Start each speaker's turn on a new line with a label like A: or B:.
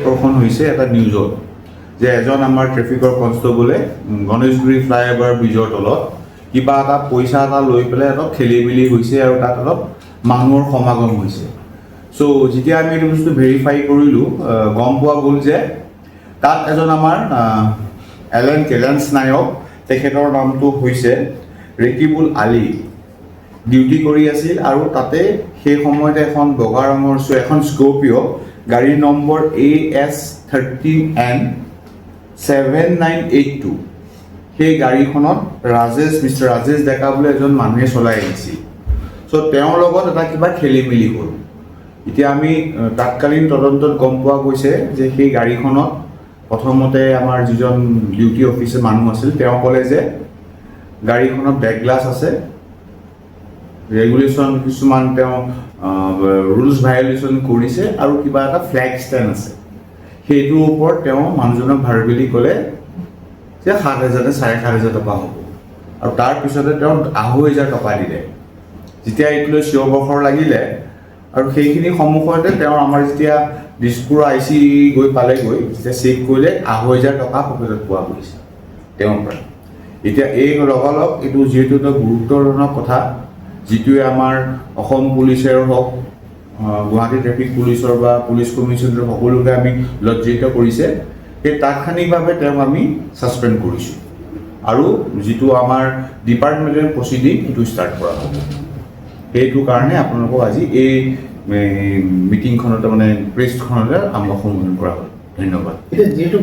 A: প্ৰখন হৈছে এটা নিউজত যে এজন আমাৰ ট্ৰেফিকৰ কনষ্টেবলে গণেশগুৰি ফ্লাইঅভাৰ ব্ৰিজৰ তলত কিবা এটা পইচা এটা লৈ পেলাই অলপ খেলি মেলি হৈছে আৰু তাত অলপ মানুহৰ সমাগম হৈছে। চ' যেতিয়া আমি এইটো বস্তু ভেৰিফাই কৰিলোঁ, গম পোৱা গ'ল যে তাত এজন আমাৰ কেলেন্স নায়ক, তেখেতৰ নামটো হৈছে ৰেকিবুল আলী, ডিউটি কৰি আছিল আৰু তাতে সেই সময়তে এখন বগা ৰঙৰ এখন স্কৰ্পিঅ' গাড়ীৰ নম্বৰ AS13N7982 সেই গাড়ীখনত মিষ্টাৰ ৰাজেশ ডেকা বুলি এজন মানুহে চলাই আহিছিল। চ' তেওঁৰ লগত এটা কিবা খেলি মেলি হ'ল। এতিয়া আমি তাৎকালীন তদন্তত গম পোৱা গৈছে যে সেই গাড়ীখনত প্ৰথমতে আমাৰ যিজন ডিউটি অফিচাৰ মানুহ আছিল তেওঁ ক'লে যে গাড়ীখনত বেক গ্লাছ আছে, ৰেগুলেশ্যন কিছুমান তেওঁ ৰুলছ ভায়লেশ্যন কৰিছে আৰু কিবা এটা ফ্লেগ ষ্টেণ্ড আছে। সেইটোৰ ওপৰত তেওঁ মানুহজনক ভাৰ্বেলি ক'লে যে 7,000 নে 7,500 টকা হ'ব আৰু তাৰপিছতে তেওঁ 2,500 টকা দিলে। যেতিয়া এইটোলৈ চিঞৰ বাখৰ লাগিলে আৰু সেইখিনি সন্মুখতে তেওঁ আমাৰ যেতিয়া দিছপুৰ IC গৈ পালেগৈ, যেতিয়া চেক কৰিলে 2,500 টকা পকেটত পোৱা গৈছে তেওঁৰ পৰা। এতিয়া এই লগালগ এইটো যিহেতু এটা গুৰুত্বপূৰ্ণ কথা, যিটোৱে আমাৰ অসম পুলিচৰ হওক, গুৱাহাটী ট্ৰেফিক পুলিচৰ বা পুলিচ কমিশ্যনাৰ সকলোকে আমি লজ্জিত কৰিছে। সেই তাৎক্ষণিকভাৱে তেওঁক আমি ছাছপেণ্ড কৰিছোঁ আৰু যিটো আমাৰ ডিপাৰ্টমেণ্টেল প্ৰচিডিং সেইটো ষ্টাৰ্ট কৰা হ'ব। সেইটো কাৰণে আপোনালোকক আজি এই মিটিংখনতে প্ৰেছখনতে আমাক সম্বোধন কৰা হ'ল। ধন্যবাদ।
B: যিহেতু